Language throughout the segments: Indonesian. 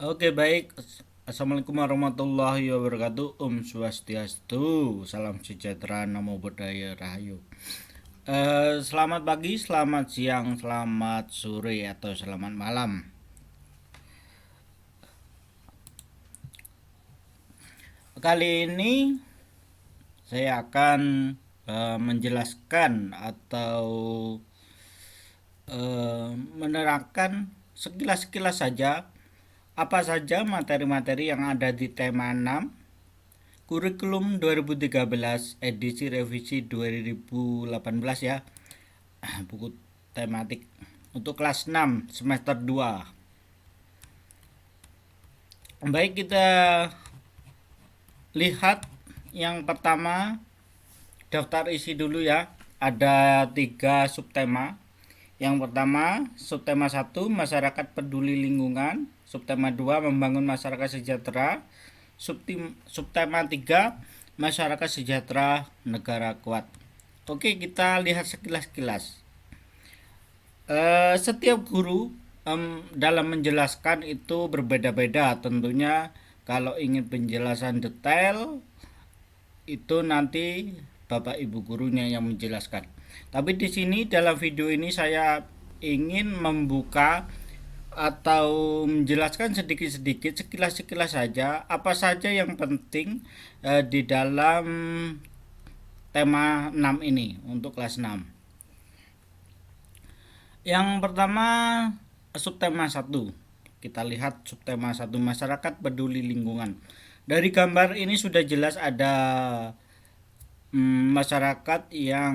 Oke, baik. Assalamualaikum warahmatullahi wabarakatuh. Swastiastu. Salam sejahtera, namo buddhaya, rahayu. Selamat pagi, selamat siang, selamat sore, atau selamat malam. Kali ini saya akan menjelaskan atau menerangkan sekilas-sekilas saja apa saja materi-materi yang ada di tema 6 Kurikulum 2013 edisi revisi 2018 ya. Buku tematik untuk kelas 6 semester 2. Baik, kita lihat yang pertama, daftar isi dulu ya. Ada 3 subtema. Yang pertama, subtema 1 masyarakat peduli lingkungan, subtema 2 membangun masyarakat sejahtera, subtema 3 masyarakat sejahtera negara kuat. Oke, kita lihat sekilas-kilas. Setiap guru dalam menjelaskan itu berbeda-beda. Tentunya kalau ingin penjelasan detail itu nanti Bapak Ibu gurunya yang menjelaskan. Tapi di sini dalam video ini saya ingin membuka atau menjelaskan sedikit-sedikit sekilas-sekilas saja apa saja yang penting di dalam tema 6 ini untuk kelas 6. Yang pertama, subtema 1. Kita lihat subtema 1 masyarakat peduli lingkungan. Dari gambar ini sudah jelas ada masyarakat yang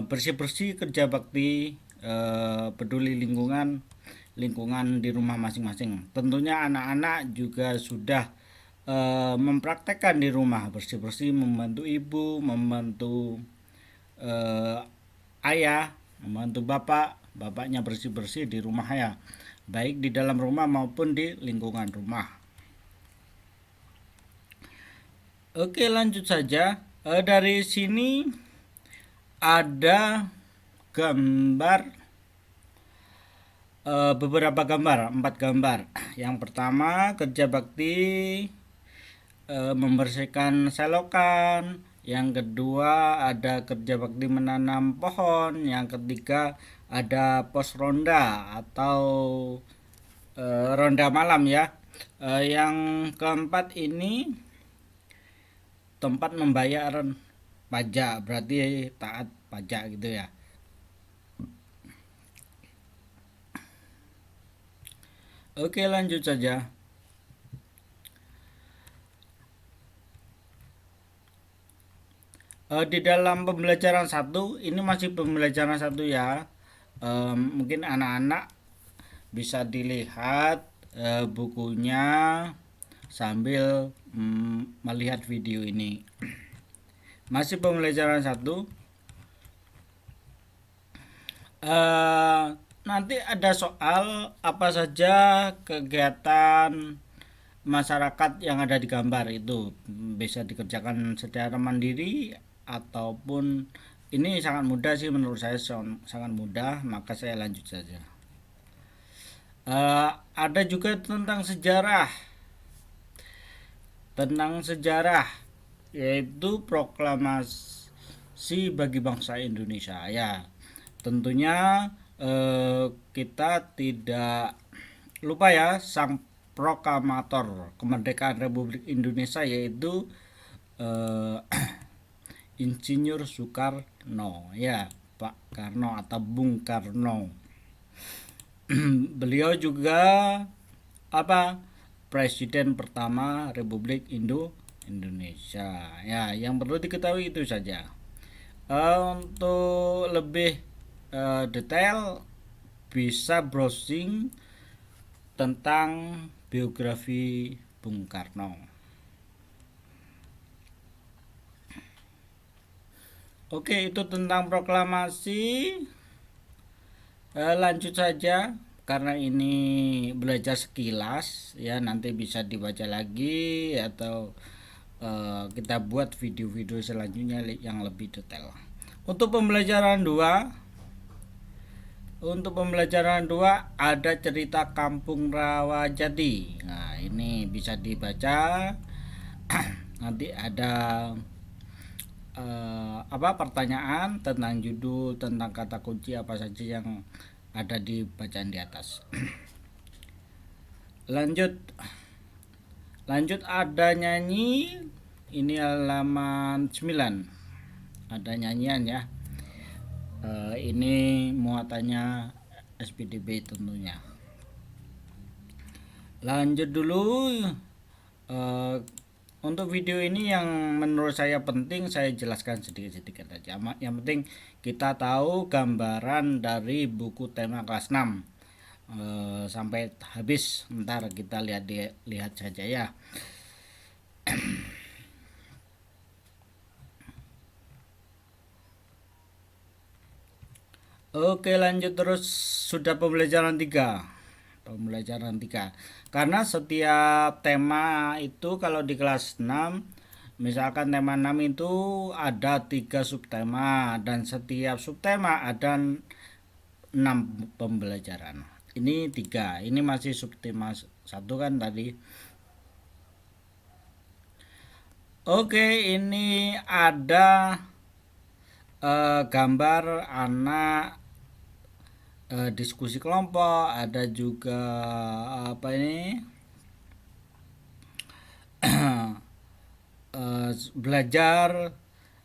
bersih-bersih, kerja bakti, peduli lingkungan di rumah masing-masing. Tentunya anak-anak juga sudah mempraktekkan di rumah bersih-bersih, membantu ibu, membantu ayah, membantu bapaknya bersih-bersih di rumah ya, baik di dalam rumah maupun di lingkungan rumah. Oke, lanjut saja. Dari sini ada gambar, beberapa gambar, 4 gambar. Yang pertama, kerja bakti membersihkan selokan. Yang kedua, ada kerja bakti menanam pohon. Yang ketiga, ada pos ronda atau ronda malam ya. Yang keempat ini tempat membayar pajak, berarti taat pajak gitu ya. Oke, lanjut saja. Di dalam pembelajaran satu, ini masih pembelajaran satu ya. Mungkin anak-anak bisa dilihat bukunya sambil melihat video ini. Masih pembelajaran satu. Nanti ada soal apa saja kegiatan masyarakat yang ada di gambar itu bisa dikerjakan secara mandiri ataupun ini sangat mudah sih, menurut saya sangat mudah, maka saya lanjut saja. Ada juga tentang sejarah yaitu proklamasi bagi bangsa Indonesia ya. Tentunya kita tidak lupa ya sang proklamator kemerdekaan Republik Indonesia yaitu eh, Insinyur Soekarno ya, Pak Karno atau Bung Karno. Beliau juga apa, presiden pertama Republik Indonesia ya, yang perlu diketahui itu saja. Untuk lebih detail bisa browsing tentang biografi Bung Karno. Oke, itu tentang proklamasi. Lanjut saja karena ini belajar sekilas ya, nanti bisa dibaca lagi atau kita buat video-video selanjutnya yang lebih detail. Untuk pembelajaran 2, Untuk pembelajaran 2 ada cerita Kampung Rawajati. Nah, ini bisa dibaca. Nanti ada apa pertanyaan tentang judul, tentang kata kunci apa saja yang ada di bacaan di atas. Lanjut. Lanjut ada nyanyi. Ini halaman 9. Ada nyanyian ya. Ini muatannya SPDB tentunya. Lanjut dulu. eh, untuk video ini yang menurut saya penting saya jelaskan sedikit-sedikit aja. Yang penting kita tahu gambaran dari buku tema kelas 6 sampai habis. Ntar kita lihat saja ya. Oke, lanjut terus. Sudah pembelajaran 3. Pembelajaran 3. Karena setiap tema itu kalau di kelas 6, misalkan tema 6 itu ada 3 subtema, dan setiap subtema ada 6 pembelajaran. Ini 3. Ini masih subtema 1 kan tadi. Oke, ini ada gambar anak diskusi kelompok, ada juga apa ini belajar,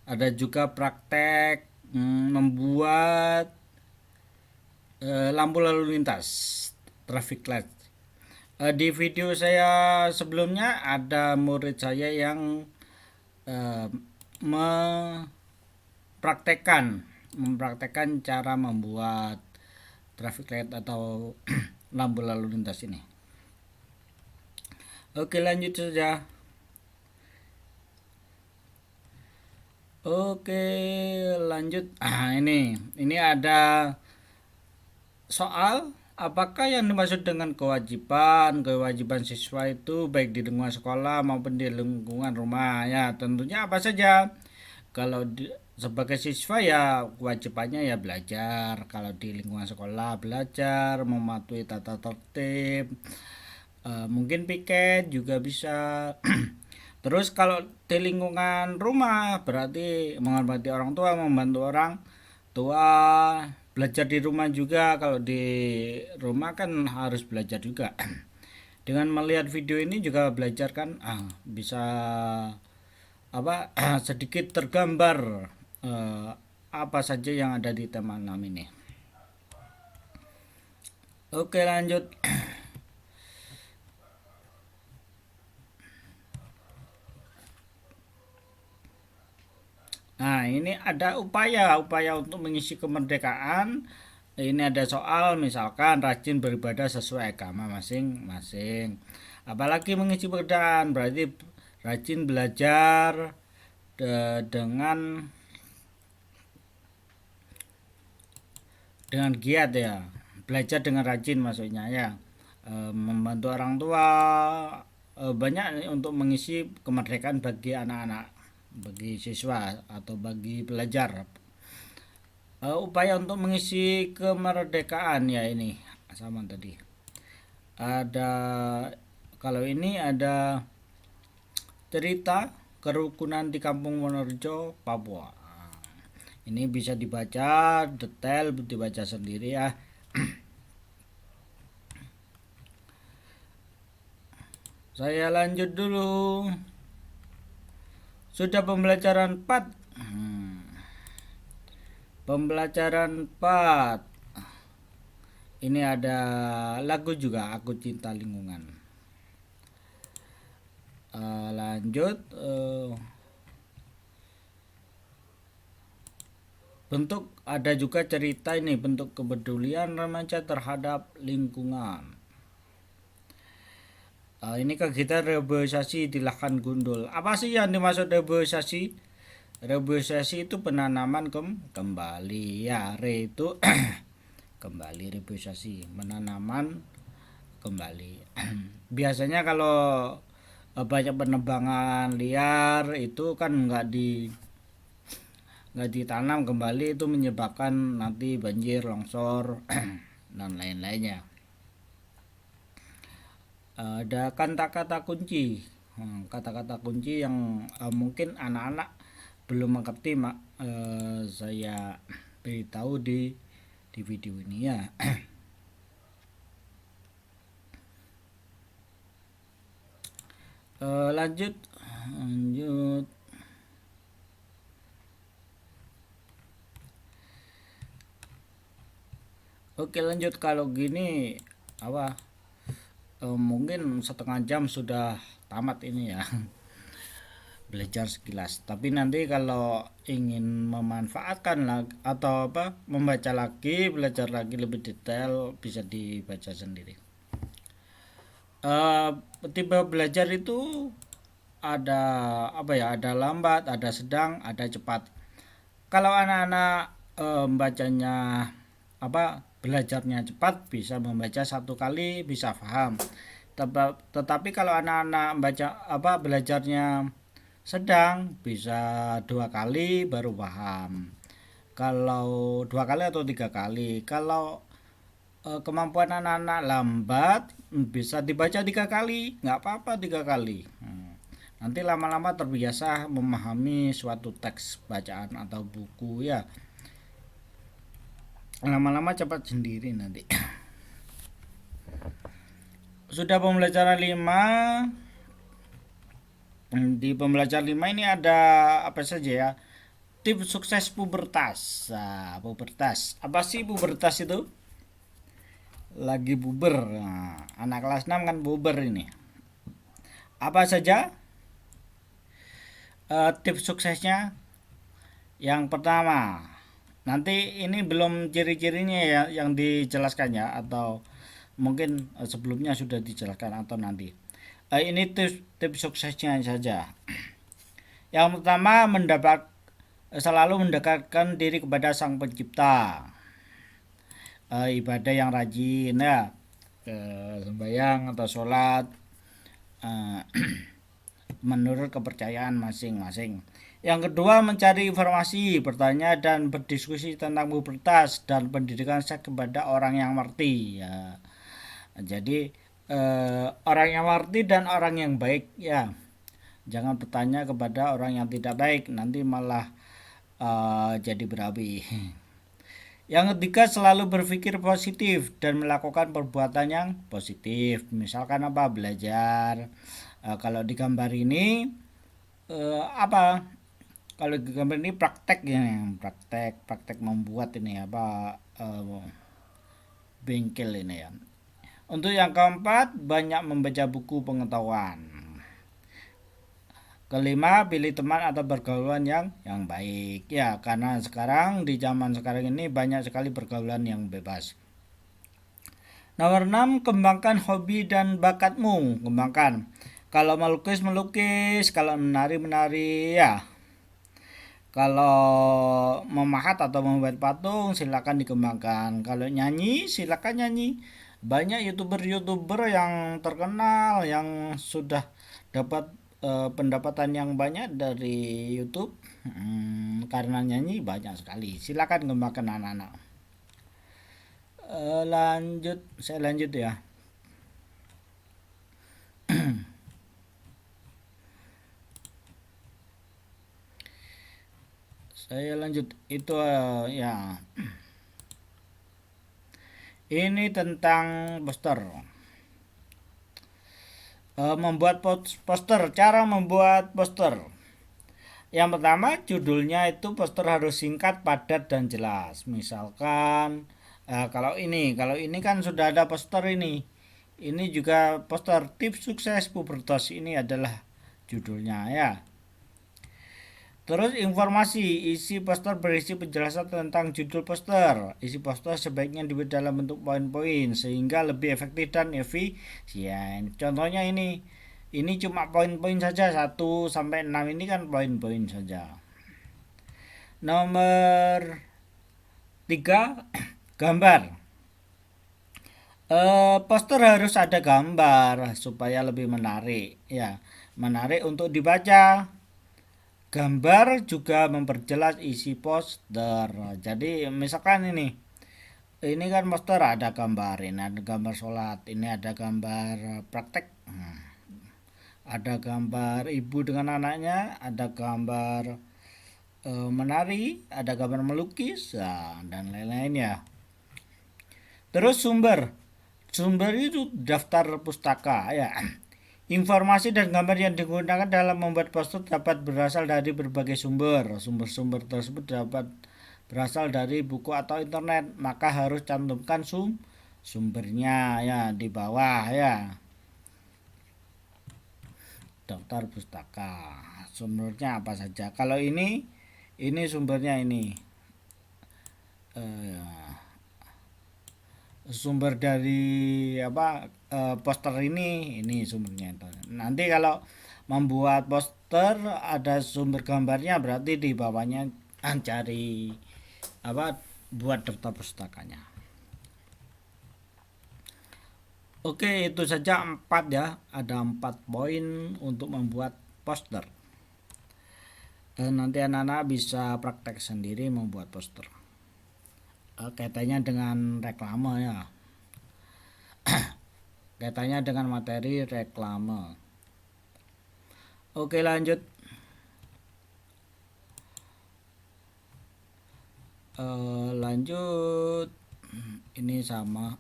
ada juga praktek membuat lampu lalu lintas, traffic light. Di video saya sebelumnya ada murid saya yang mempraktekkan cara membuat traffic light atau lampu lalu lintas ini. Oke, lanjut saja. Oke, lanjut. Ini ada soal. Apakah yang dimaksud dengan kewajiban siswa itu baik di lingkungan sekolah maupun di lingkungan rumah? Ya, tentunya apa saja. Kalau sebagai siswa ya kewajibannya ya belajar. Kalau di lingkungan sekolah belajar, mematuhi tata tertib, mungkin piket juga bisa. Terus kalau di lingkungan rumah berarti menghormati orang tua, membantu orang tua, belajar di rumah juga. Kalau di rumah kan harus belajar juga. Dengan melihat video ini juga belajar kan, bisa apa sedikit tergambar apa saja yang ada di tema 6 ini. Oke, lanjut. Nah, ini ada upaya untuk mengisi kemerdekaan. Ini ada soal misalkan rajin beribadah sesuai agama masing-masing. Apalagi mengisi kemerdekaan berarti rajin belajar dengan giat ya. Belajar dengan rajin maksudnya ya. Membantu orang tua, banyak untuk mengisi kemerdekaan bagi anak-anak, bagi siswa atau bagi pelajar. Upaya untuk mengisi kemerdekaan ya ini sama tadi. Ada kalau ini ada cerita kerukunan di Kampung Wonorejo, Papua. Ini bisa dibaca detail, dibaca sendiri ya. Saya lanjut dulu. Sudah pembelajaran 4. Pembelajaran 4. Ini ada lagu juga, Aku Cinta Lingkungan. Lanjut. Bentuk ada juga cerita ini, bentuk kepedulian remaja terhadap lingkungan. Ini kegiatan reboisasi di lahan gundul. Apa sih yang dimaksud reboisasi? Reboisasi itu penanaman kembali ya, itu kembali, reboisasi penanaman kembali. Biasanya kalau banyak penebangan liar itu kan nggak nggak ditanam kembali itu menyebabkan nanti banjir, longsor dan lain-lainnya. Ada kata-kata kunci. Kata-kata kunci yang mungkin anak-anak belum mengerti, saya beritahu di video ini ya. Lanjut. Oke, lanjut. Kalau gini apa, mungkin setengah jam sudah tamat ini ya. Belajar sekilas, tapi nanti kalau ingin memanfaatkan lagi atau apa, membaca lagi, belajar lagi lebih detail, bisa dibaca sendiri. eh Tipe belajar itu ada apa ya, ada lambat, ada sedang, ada cepat. Kalau anak-anak membacanya apa, belajarnya cepat, bisa membaca satu kali bisa paham. Tetapi kalau anak-anak baca apa, belajarnya sedang, bisa dua kali baru paham. Kalau dua kali atau tiga kali. Kalau kemampuan anak-anak lambat, bisa dibaca tiga kali, nggak apa-apa tiga kali. Nanti lama-lama terbiasa memahami suatu teks bacaan atau buku ya. Lama-lama cepat sendiri nanti. Sudah pembelajaran 5. Di pembelajaran 5 ini ada apa saja ya? Tips sukses pubertas. Nah, pubertas. Apa sih pubertas itu? Lagi puber. Nah, anak kelas 6 kan puber ini. Apa saja tips suksesnya? Yang pertama, nanti ini belum ciri-cirinya ya yang dijelaskan ya, atau mungkin sebelumnya sudah dijelaskan atau nanti. Ini tips suksesnya saja. Yang pertama, selalu mendekatkan diri kepada Sang Pencipta. Ibadah yang rajin ya, sembahyang atau sholat, eh, menurut kepercayaan masing-masing. Yang kedua, mencari informasi, bertanya dan berdiskusi tentang pubertas dan pendidikan seks kepada orang yang mengerti ya. Jadi orang yang mengerti dan orang yang baik ya. Jangan bertanya kepada orang yang tidak baik, nanti malah jadi berapi. Yang ketiga, selalu berpikir positif dan melakukan perbuatan yang positif. Misalkan apa, belajar. Kalau di gambar ini apa? Kalau di gambar ini praktek ya, praktek membuat ini apa, bengkel ini ya. Untuk yang keempat, banyak membaca buku pengetahuan. Kelima, pilih teman atau pergaulan yang baik ya, karena sekarang di zaman sekarang ini banyak sekali pergaulan yang bebas. Nomor 6, kembangkan hobi dan bakatmu. Kembangkan. Kalau melukis melukis, kalau menari menari ya. Kalau memahat atau membuat patung silakan dikembangkan. Kalau nyanyi silakan nyanyi. Banyak youtuber yang terkenal yang sudah dapat pendapatan yang banyak dari YouTube, karena nyanyi banyak sekali. Silakan kembangkan anak-anak. Saya lanjut ya. Saya lanjut itu ya. Ini tentang poster. Membuat poster, cara membuat poster. Yang pertama, judulnya itu poster harus singkat, padat dan jelas. Misalkan kalau ini kan sudah ada poster ini. Ini juga poster tips sukses pubertas, ini adalah judulnya ya. Terus informasi, isi poster berisi penjelasan tentang judul poster. Isi poster sebaiknya dibuat dalam bentuk poin-poin sehingga lebih efektif dan efisien. Contohnya ini cuma poin-poin saja, 1 sampai 6 ini kan poin-poin saja. Nomor 3, gambar. Poster harus ada gambar supaya lebih menarik ya, menarik untuk dibaca. Gambar juga memperjelas isi poster. Jadi misalkan ini kan poster ada gambar, ini ada gambar sholat, ini ada gambar praktek. Ada gambar ibu dengan anaknya, ada gambar menari, ada gambar melukis, nah, dan lain-lain ya. Terus sumber itu daftar pustaka ya. Informasi dan gambar yang digunakan dalam membuat poster dapat berasal dari berbagai sumber. Sumber-sumber tersebut dapat berasal dari buku atau internet, maka harus cantumkan sumbernya ya di bawah ya. Daftar pustaka. Sumbernya apa saja? Kalau ini sumbernya ini. Eh, Sumber dari poster ini sumbernya. Nanti kalau membuat poster ada sumber gambarnya, berarti di bawahnya cari apa buat daftar pustakanya. Oke, itu saja 4 ya, ada 4 poin untuk membuat poster. Nanti anak-anak bisa praktek sendiri membuat poster, kaitannya dengan reklame ya, kaitannya dengan materi reklame. Oke, lanjut. Lanjut, ini sama.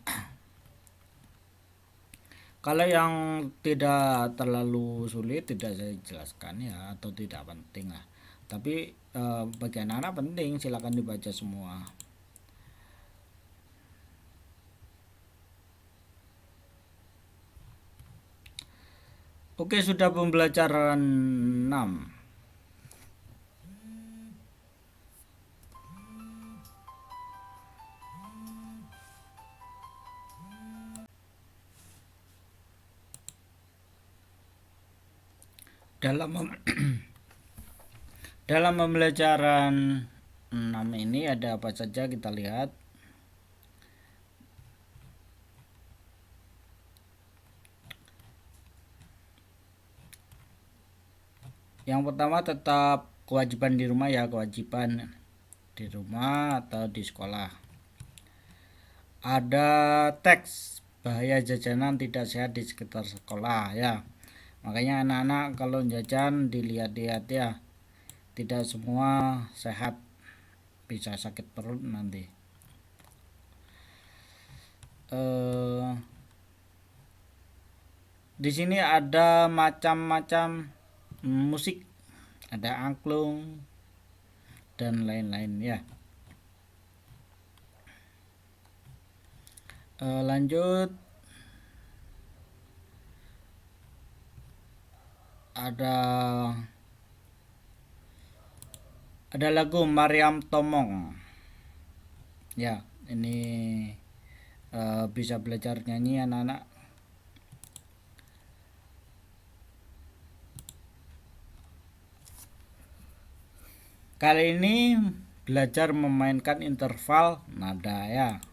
Kalau yang tidak terlalu sulit tidak saya jelaskan ya, atau tidak penting lah. Tapi bagi anak-anak penting, silakan dibaca semua. Oke, sudah pembelajaran 6. Dalam dalam pembelajaran 6 ini ada apa saja kita lihat. Yang pertama tetap kewajiban di rumah ya, kewajiban di rumah atau di sekolah. Ada teks bahaya jajanan tidak sehat di sekitar sekolah ya. Makanya anak-anak kalau jajan dilihat-lihat ya. Tidak semua sehat, bisa sakit perut nanti. Di sini ada macam-macam musik, ada angklung dan lain-lain ya. Lanjut, ada lagu Mariam Tomong ya. Ini bisa belajar nyanyi anak-anak. Kali ini belajar memainkan interval nada ya.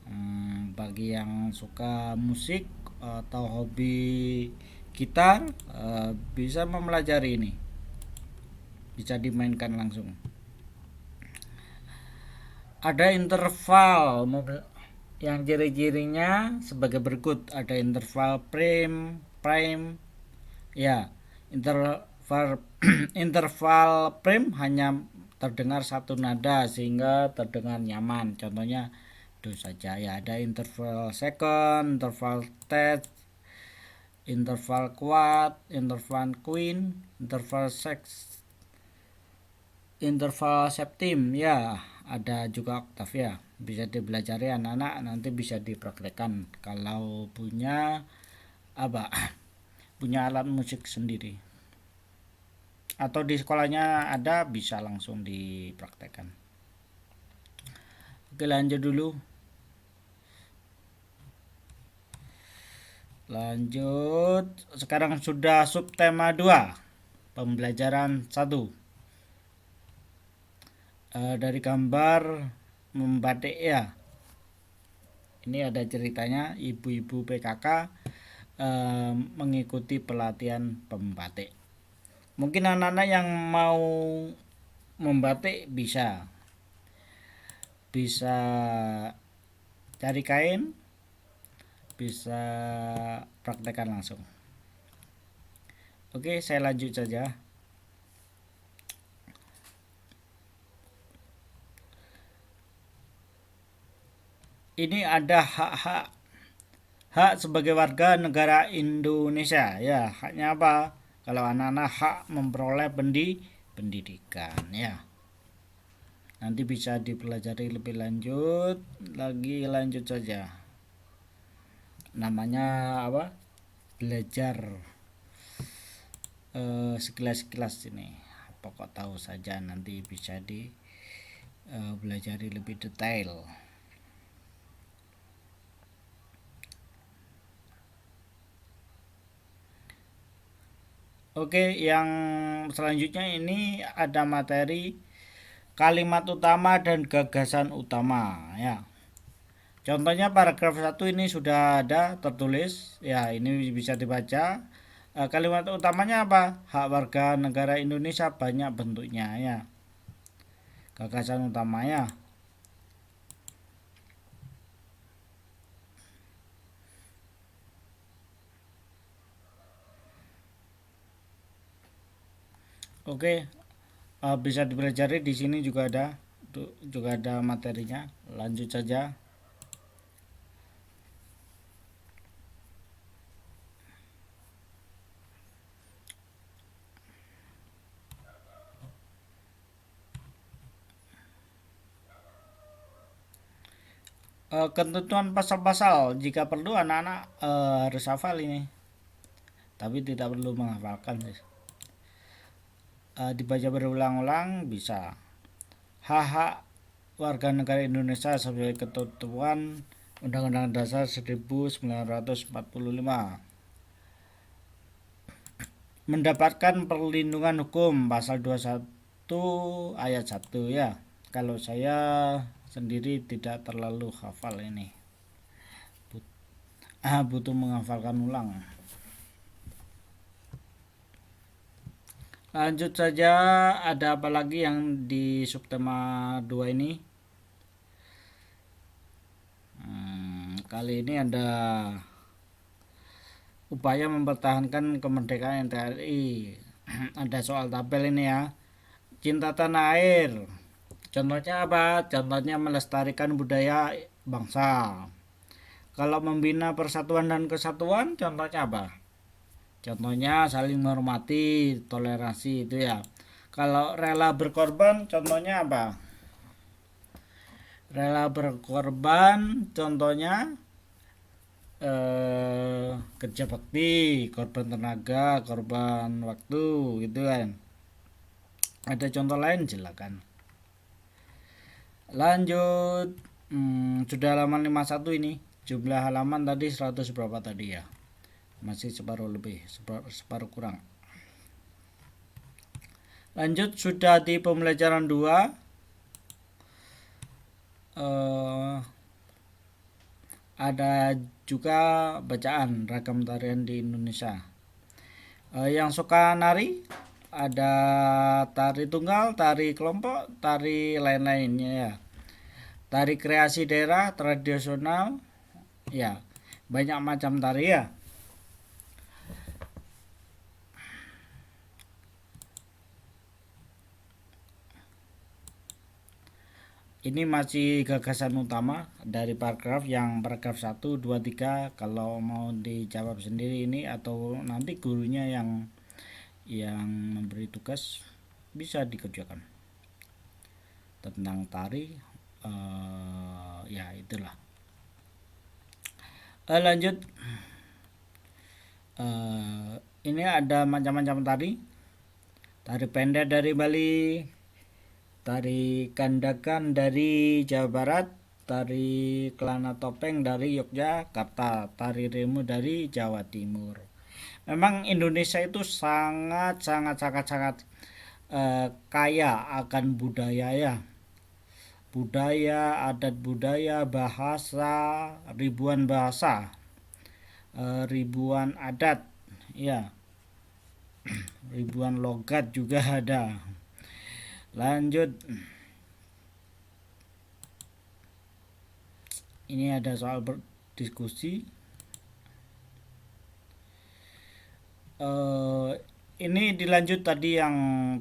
Bagi yang suka musik atau hobi gitar bisa mempelajari ini, bisa dimainkan langsung. Ada interval yang ciri-cirinya sebagai berikut. Ada interval prime ya. Interval interval prime hanya terdengar satu nada sehingga terdengar nyaman. Contohnya itu saja ya. Ada interval second, interval third, interval quad, interval queen, interval six, interval septim ya. Ada juga oktav ya. Bisa dipelajari anak-anak, nanti bisa dipraktekkan kalau punya punya alat musik sendiri, atau di sekolahnya ada, bisa langsung dipraktekkan. Oke, lanjut dulu. Lanjut, sekarang sudah subtema 2, pembelajaran 1. Dari gambar membatik ya. Ini ada ceritanya, ibu-ibu PKK mengikuti pelatihan pembatik. Mungkin anak-anak yang mau membatik bisa cari kain, bisa praktekkan langsung. Oke, saya lanjut saja. Ini ada hak sebagai warga negara Indonesia. Ya, haknya apa? Kalau anak-anak hak memperoleh pendidikan, ya. Nanti bisa dipelajari lebih lanjut, lanjut saja. Namanya apa? Belajar sekilas-sekilas ini. Pokok tahu saja, nanti bisa dipelajari lebih detail. Oke, yang selanjutnya ini ada materi kalimat utama dan gagasan utama, ya. Contohnya paragraf 1 ini sudah ada tertulis, ya, ini bisa dibaca. Kalimat utamanya apa? Hak warga negara Indonesia banyak bentuknya, ya. Gagasan utamanya, oke, bisa dipelajari di sini juga ada materinya. Lanjut saja. Ketentuan pasal-pasal, jika perlu anak-anak harus hafal ini, tapi tidak perlu menghafalkan. Dibaca berulang-ulang bisa. Hak warga negara Indonesia sebagai ketentuan Undang-Undang Dasar 1945. Mendapatkan perlindungan hukum pasal 21 ayat 1, ya. Kalau saya sendiri tidak terlalu hafal ini. Butuh menghafalkan ulang. Lanjut saja, ada apa lagi yang di subtema 2 ini? Kali ini ada upaya mempertahankan kemerdekaan NKRI. Ada soal tabel ini, ya. Cinta tanah air. Contohnya apa? Contohnya melestarikan budaya bangsa. Kalau membina persatuan dan kesatuan, contohnya apa? Contohnya saling menghormati, toleransi, itu, ya. Kalau rela berkorban, contohnya apa? Rela berkorban, contohnya kerja bakti, korban tenaga, korban waktu, gitu kan. Ada contoh lain, silakan. Lanjut. Sudah halaman 51 ini. Jumlah halaman tadi 100 berapa tadi, ya? Masih separuh lebih, separuh kurang. Lanjut, sudah di pembelajaran 2. Ada juga bacaan ragam tarian di Indonesia. Yang suka nari, ada tari tunggal, tari kelompok, tari lain-lainnya, ya. Tari kreasi daerah, tradisional, ya. Banyak macam tari, ya. Ini masih gagasan utama dari paragraf 1, 2, 3. Kalau mau dijawab sendiri ini atau nanti gurunya yang memberi tugas, bisa dikerjakan tentang tari. Ya, itulah. Lanjut. Ini ada macam-macam tari. Tari pendek dari Bali, tari kandakan dari Jawa Barat, tari kelana topeng dari Yogyakarta, tari remu dari Jawa Timur. Memang Indonesia itu sangat kaya akan budaya, ya. Budaya, adat budaya, bahasa, ribuan bahasa, ribuan adat, ya. Ribuan logat juga ada. Lanjut. Ini ada soal berdiskusi. Ini dilanjut tadi yang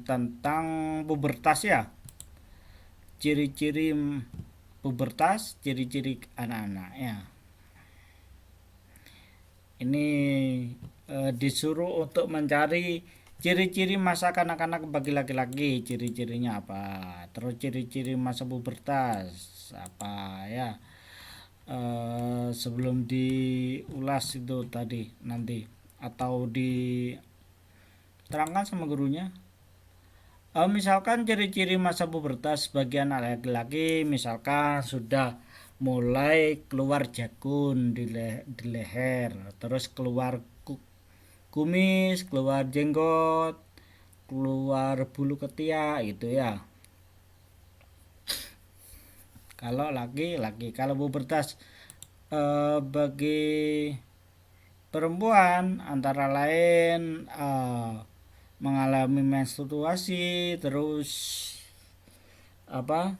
tentang pubertas ya. Ciri-ciri pubertas, ciri-ciri anak-anak ya. Ini disuruh untuk mencari ciri-ciri masa kanak-kanak bagi laki-laki, ciri-cirinya apa, terus ciri-ciri masa pubertas apa ya. Sebelum diulas itu tadi nanti atau diterangkan sama gurunya. Misalkan ciri-ciri masa pubertas bagi anak laki-laki, misalkan sudah mulai keluar jakun di leher, terus keluar kumis, keluar jenggot, keluar bulu ketiak gitu ya. Kalau laki-laki, kalau pubertas bagi perempuan antara lain mengalami menstruasi, terus apa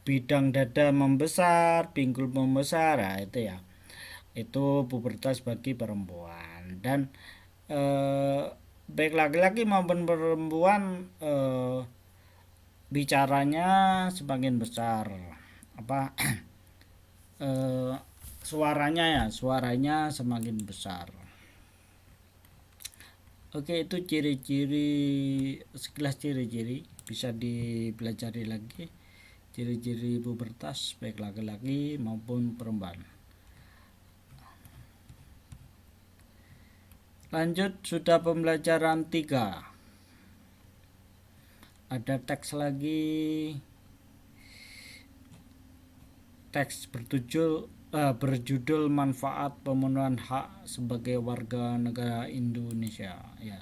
bidang dada membesar, pinggul membesar, nah itu ya, itu pubertas bagi perempuan. Dan baik laki-laki maupun perempuan bicaranya semakin besar, apa suaranya semakin besar. Oke, itu ciri-ciri, sekilas ciri-ciri bisa dipelajari lagi, ciri-ciri pubertas baik laki-laki maupun perempuan. Lanjut, sudah pembelajaran 3. Ada teks lagi, teks berjudul manfaat pemenuhan hak sebagai warga negara Indonesia ya.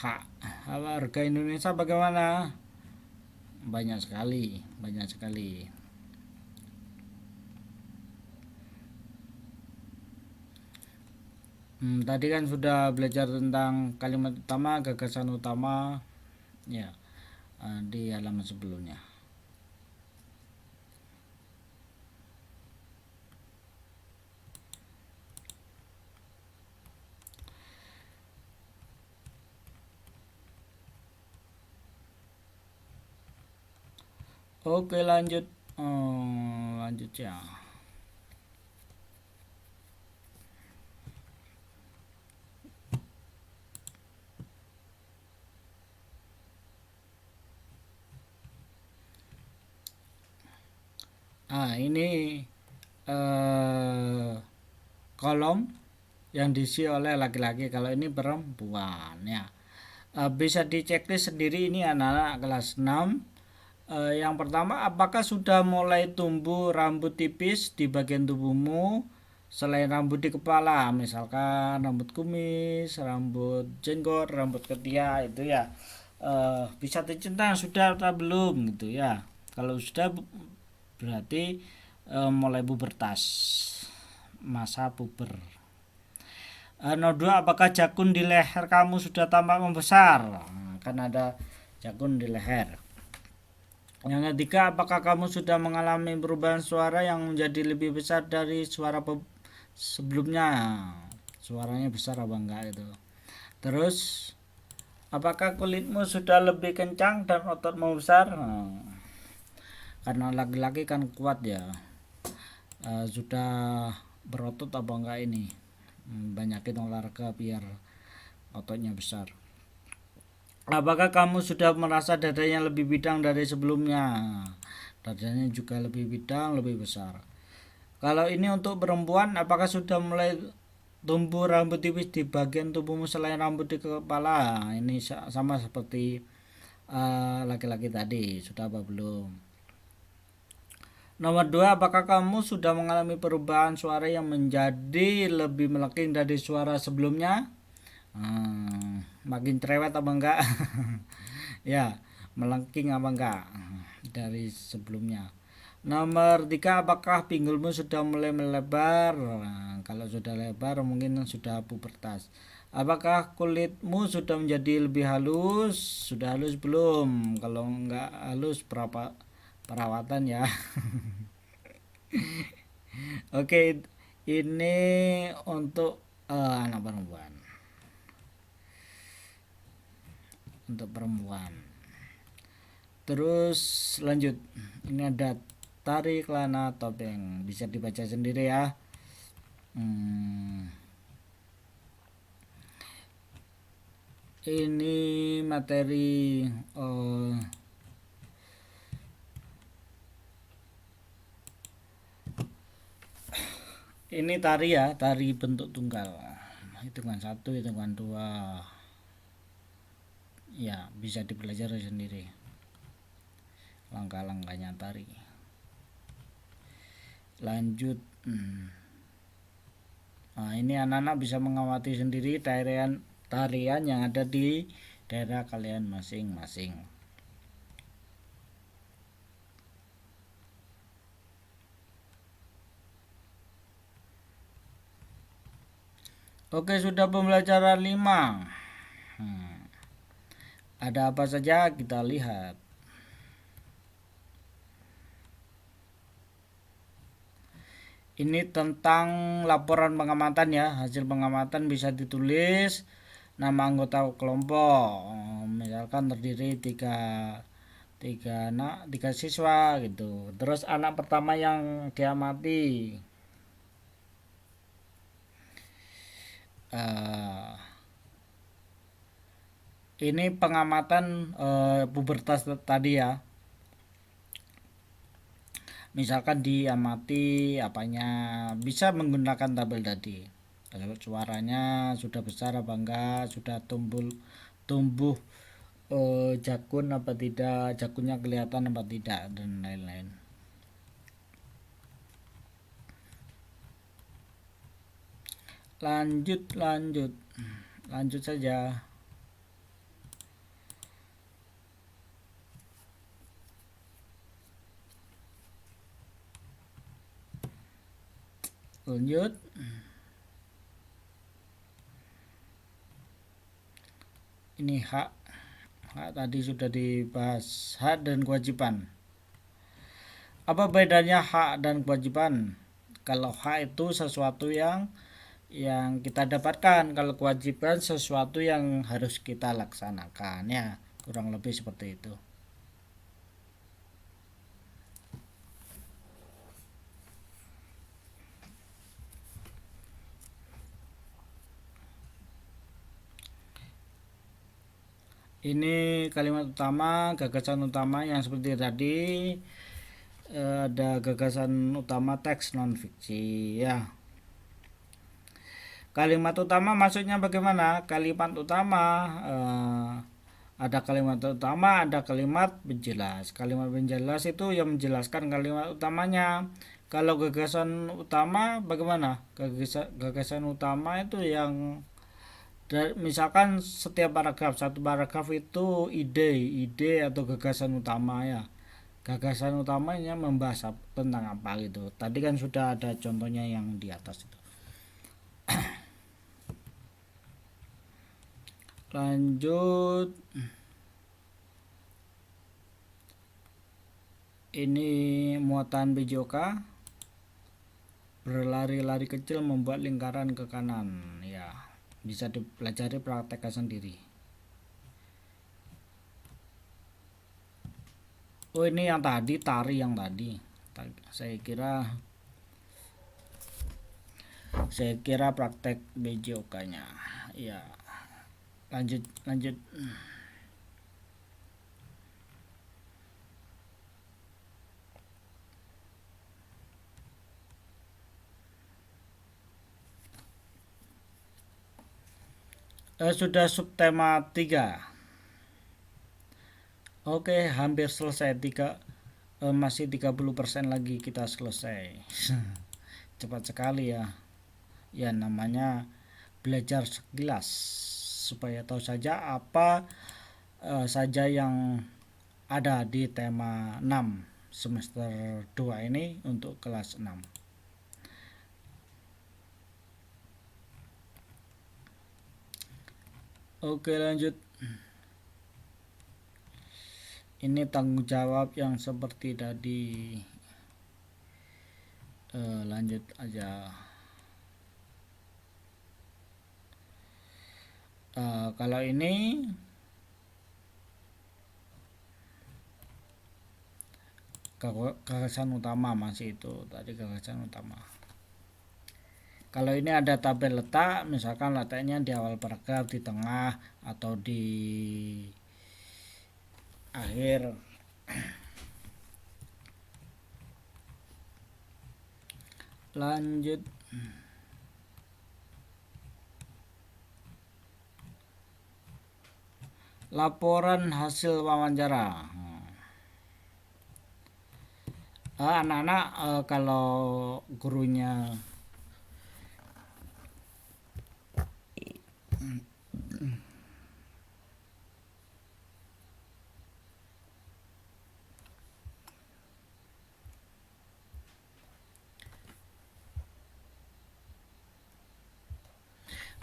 Hak warga Indonesia bagaimana? Banyak sekali. Tadi kan sudah belajar tentang kalimat utama, gagasan utama ya, di halaman sebelumnya. Oke, lanjut ya. Ini kolom yang diisi oleh laki-laki, kalau ini perempuan ya. Bisa diceklis sendiri, ini anak-anak kelas 6. Yang pertama, apakah sudah mulai tumbuh rambut tipis di bagian tubuhmu selain rambut di kepala, misalkan rambut kumis, rambut jenggot, rambut ketiak itu ya. Bisa dicentang sudah atau belum gitu ya. Kalau sudah berarti mulai pubertas, masa puber. Nomor 2, apakah jakun di leher kamu sudah tampak membesar? Kan ada jakun di leher. Yang ketiga, apakah kamu sudah mengalami perubahan suara yang menjadi lebih besar dari suara sebelumnya? Suaranya besar apa enggak itu. Terus, apakah kulitmu sudah lebih kencang dan ototmu besar? Karena laki-laki kan kuat ya. Sudah berotot apa enggak ini? Banyakin olahraga biar ototnya besar. Apakah kamu sudah merasa dadanya lebih bidang dari sebelumnya? Dadanya juga lebih bidang, lebih besar. Kalau ini untuk perempuan, apakah sudah mulai tumbuh rambut tipis di bagian tubuhmu selain rambut di kepala? Ini sama seperti laki-laki tadi, sudah apa belum? Nomor 2, apakah kamu sudah mengalami perubahan suara yang menjadi lebih melengking dari suara sebelumnya? Makin cerewet apa enggak? Ya, melengking apa enggak dari sebelumnya? Nomor 3, apakah pinggulmu sudah mulai melebar? Kalau sudah lebar mungkin sudah pubertas. Apakah kulitmu sudah menjadi lebih halus? Sudah halus belum? Kalau nggak halus, berapa perawatan ya? Oke, ini untuk anak perempuan. Untuk perempuan. Terus lanjut. Ini ada tari kelana topeng. Bisa dibaca sendiri ya. Hmm, ini materi eh, ini tari ya, tari bentuk tunggal. Hitungan satu, hitungan dua. Ya, bisa dipelajari sendiri. Langkah-langkahnya tari. Lanjut. Nah, ini anak-anak bisa mengamati sendiri tarian yang ada di daerah kalian masing-masing. Oke, sudah pembelajaran 5. Ada apa saja kita lihat. Ini tentang laporan pengamatan ya. Hasil pengamatan bisa ditulis nama anggota kelompok. Misalkan terdiri tiga siswa gitu. Terus anak pertama yang diamati. Eh, ini pengamatan pubertas tadi ya. Misalkan diamati apanya, bisa menggunakan tabel tadi. Kalau suaranya sudah besar apa enggak, sudah tumbuh jakun apa tidak, jakunnya kelihatan apa tidak, dan lain-lain. Lanjut saja. Lanjut. Ini hak tadi sudah dibahas, hak dan kewajiban. Apa bedanya hak dan kewajiban? Kalau hak itu sesuatu yang kita dapatkan, kalau kewajiban sesuatu yang harus kita laksanakan ya, kurang lebih seperti itu. Ini kalimat utama, gagasan utama yang seperti tadi. Ada gagasan utama teks non fiksi ya. Kalimat utama maksudnya bagaimana? Kalimat utama ada kalimat utama, ada kalimat penjelas. Kalimat penjelas itu yang menjelaskan kalimat utamanya. Kalau gagasan utama bagaimana? Gagasan utama itu yang misalkan setiap paragraf, satu paragraf itu ide atau gagasan utama ya. Gagasan utamanya membahas tentang apa gitu. Tadi kan sudah ada contohnya yang di atas itu. Lanjut. Ini muatan BJOK. Berlari-lari kecil membuat lingkaran ke kanan. Ya, bisa dipelajari, praktekkan sendiri. Oh, ini yang tadi, tari yang tadi. Saya kira praktek BJOK-nya. Ya. Lanjut. Sudah subtema 3. Oke, hampir selesai. Masih 30% lagi kita selesai. Cepat sekali ya. Ya, namanya belajar sekilas supaya tahu saja apa saja yang ada di tema 6 semester 2 ini untuk kelas 6. Oke, lanjut. Ini tanggung jawab yang seperti tadi. Lanjut aja. Kalau ini gagasan utama, masih itu tadi gagasan utama. Kalau ini ada tabel letak, misalkan letaknya di awal paragraf, di tengah, atau di akhir. Lanjut. Laporan hasil wawancara. Anak-anak kalau gurunya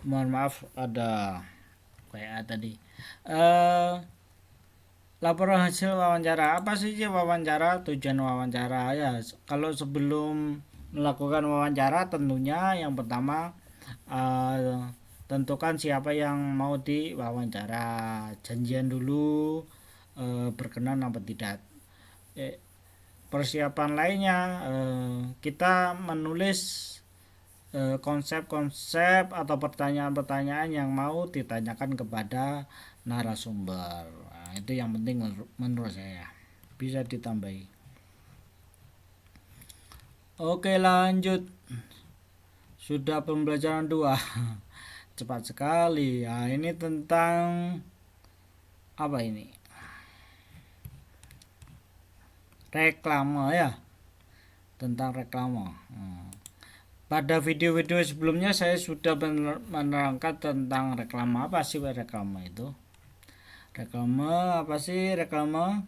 mohon maaf ada kayak tadi. Laporan hasil wawancara, apa sih wawancara, tujuan wawancara ya. Kalau sebelum melakukan wawancara tentunya yang pertama tentukan siapa yang mau diwawancara, janjian dulu berkenan apa tidak. Persiapan lainnya kita menulis konsep-konsep atau pertanyaan-pertanyaan yang mau ditanyakan kepada narasumber. Nah, itu yang penting menurut saya. Bisa ditambahi. Oke, lanjut. Sudah pembelajaran 2. Cepat sekali. Nah, ini tentang apa ini? Reklame ya. Tentang reklame. Pada video-video sebelumnya saya sudah menerangkan tentang reklame. Apa sih reklame itu? Reklame apa sih reklame?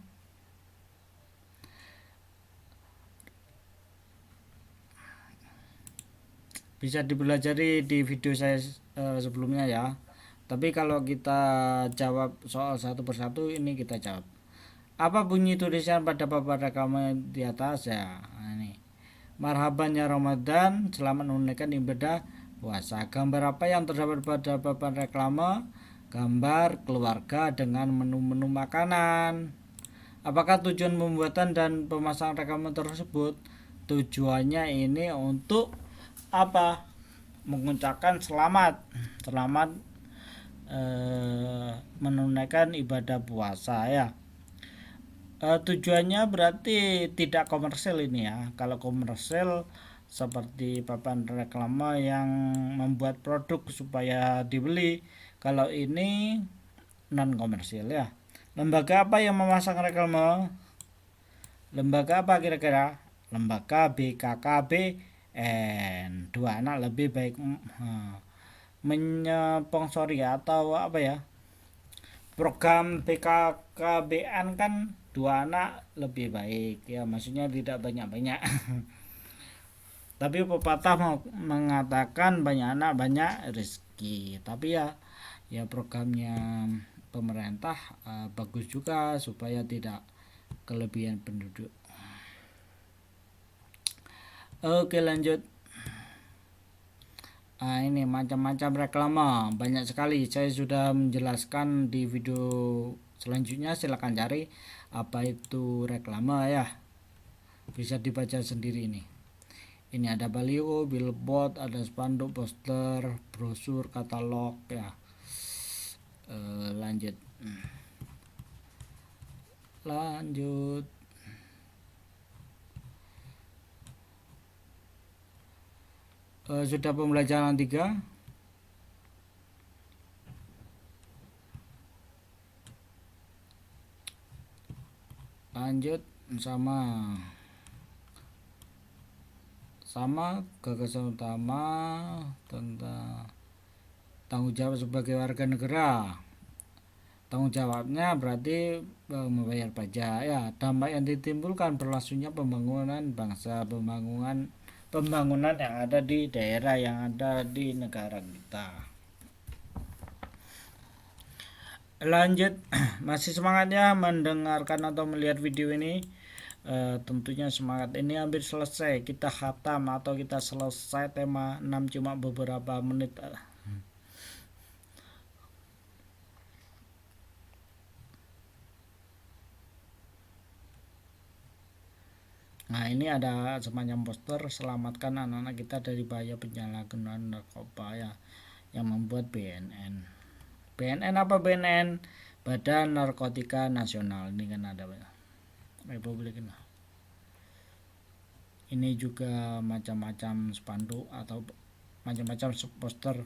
Bisa dipelajari di video saya sebelumnya ya. Tapi kalau kita jawab soal satu persatu, ini kita jawab. Apa bunyi tulisan pada papan reklame di atas ya? Nah, ini. Marhaban ya Ramadan, selamat menunaikan ibadah puasa. Gambar apa yang terdapat pada papan reklame? Gambar keluarga dengan menu-menu makanan. Apakah tujuan pembuatan dan pemasangan reklame tersebut? Tujuannya ini untuk apa? Mengucapkan selamat menunaikan ibadah puasa ya. Tujuannya berarti tidak komersil ini ya. Kalau komersil seperti papan reklame yang membuat produk supaya dibeli. Kalau ini non komersil ya. Lembaga apa yang memasang reklame? Lembaga apa kira-kira? Lembaga BKKBN. Dua anak lebih baik menyponsori atau apa ya? Program BKKBN kan dua anak lebih baik ya, maksudnya tidak banyak-banyak. Tapi pepatah mengatakan banyak anak banyak rezeki. Tapi ya programnya pemerintah bagus juga supaya tidak kelebihan penduduk. Oke, lanjut. Ini macam-macam reklame banyak sekali. Saya sudah menjelaskan di video selanjutnya, silakan cari apa itu reklame ya. Bisa dibaca sendiri ini. Ini ada baliho, billboard, ada spanduk, poster, brosur, katalog ya. Lanjut. Lanjut. Sudah pembelajaran 3. Lanjut sama gagasan utama tentang tanggung jawab sebagai warga negara. Tanggung jawabnya berarti membayar pajak ya. Dampak yang ditimbulkan berlangsungnya pembangunan bangsa, pembangunan yang ada di daerah, yang ada di negara kita. Lanjut, masih semangatnya mendengarkan atau melihat video ini? Tentunya semangat. Ini hampir selesai, kita khatam atau kita selesai tema 6 cuma beberapa menit. Nah, ini ada semacam poster selamatkan anak-anak kita dari bahaya penyalahgunaan narkoba ya, yang membuat BNN. BNN apa BNN? Badan Narkotika Nasional. Ini kan ada Republik ini. Ini juga macam-macam spanduk atau macam-macam poster.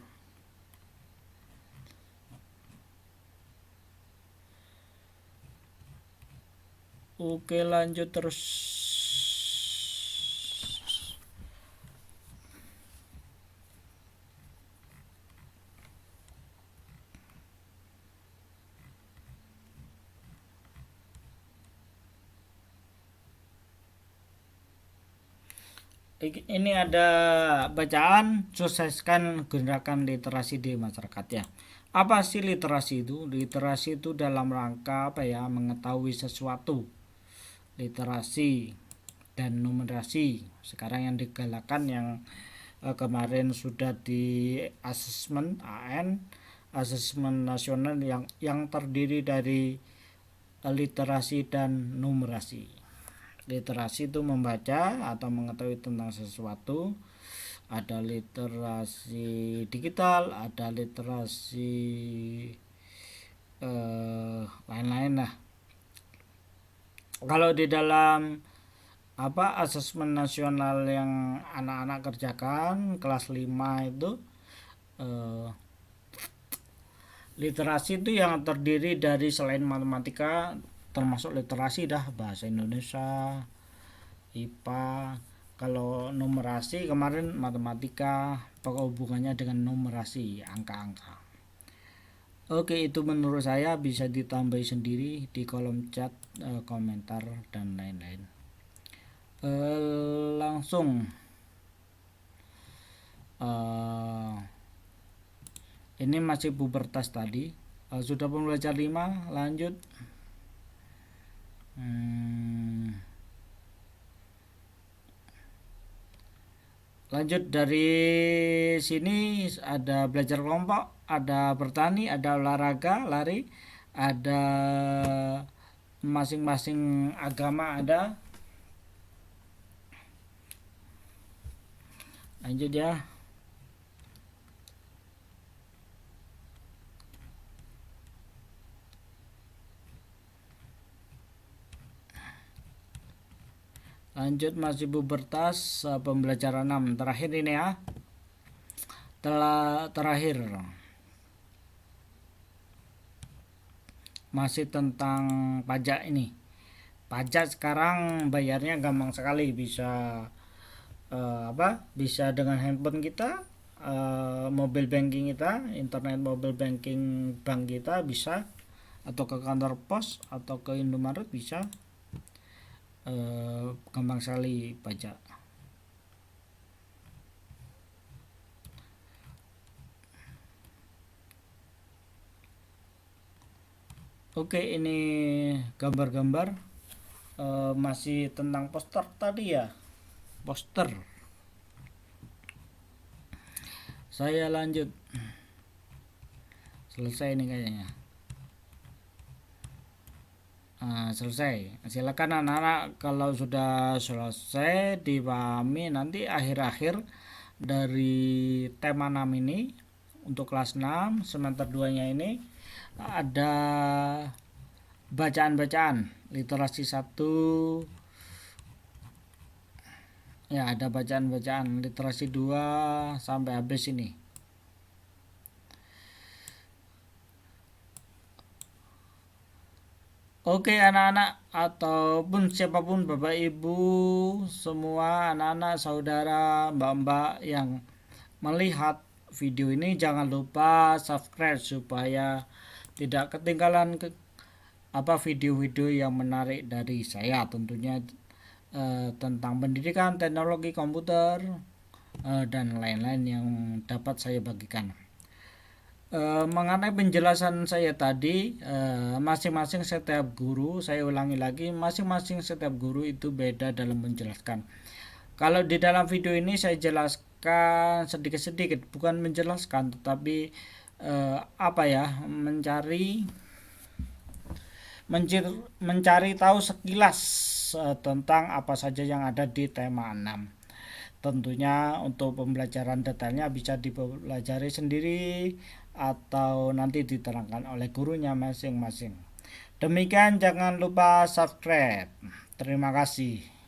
Oke, lanjut terus. Ini ada bacaan sukseskan gerakan literasi di masyarakat ya. Apa sih literasi itu? Literasi itu dalam rangka apa ya? Mengetahui sesuatu. Literasi dan numerasi. Sekarang yang digalakkan yang kemarin sudah di asesmen AN, asesmen nasional yang terdiri dari literasi dan numerasi. Literasi itu membaca atau mengetahui tentang sesuatu. Ada literasi digital, ada literasi lain-lain lah. Kalau di dalam asesmen nasional yang anak-anak kerjakan kelas 5 itu, literasi itu yang terdiri dari selain matematika termasuk literasi dah, bahasa Indonesia, IPA. Kalau numerasi kemarin matematika, pokok hubungannya dengan numerasi, angka-angka. Oke, itu menurut saya bisa ditambahi sendiri di kolom chat, komentar dan lain-lain. Langsung ini masih pubertas tadi. Sudah pembelajar 5, lanjut. Lanjut dari sini ada belajar kelompok, ada bertani, ada olahraga, lari, ada masing-masing agama ada. Lanjut ya. Lanjut masih pubertas, pembelajaran 6 terakhir ini ya. Terakhir masih tentang pajak ini. Pajak sekarang bayarnya gampang sekali, bisa bisa dengan handphone kita, mobile banking kita, internet mobile banking bank kita bisa, atau ke kantor pos atau ke Indomaret bisa, gampang sekali pajak. Oke, ini gambar-gambar, masih tentang poster tadi ya, poster. Saya lanjut, selesai ini kayaknya. Selesai. Silakan anak-anak kalau sudah selesai dipahami, nanti akhir-akhir dari tema 6 ini untuk kelas 6 semester 2 nya ini ada bacaan-bacaan literasi 1 ya, ada bacaan-bacaan literasi 2 sampai habis ini. Oke anak-anak ataupun siapapun bapak ibu semua, anak-anak, saudara, mbak-mbak yang melihat video ini, jangan lupa subscribe supaya tidak ketinggalan video-video yang menarik dari saya, tentunya tentang pendidikan, teknologi komputer, dan lain-lain yang dapat saya bagikan. Mengenai penjelasan saya tadi, masing-masing setiap guru, saya ulangi lagi, masing-masing setiap guru itu beda dalam menjelaskan. Kalau di dalam video ini saya jelaskan sedikit-sedikit, bukan menjelaskan, tetapi apa ya, mencari tahu sekilas tentang apa saja yang ada di tema 6. Tentunya untuk pembelajaran detailnya bisa dipelajari sendiri atau nanti diterangkan oleh gurunya masing-masing. Demikian, jangan lupa subscribe. Terima kasih.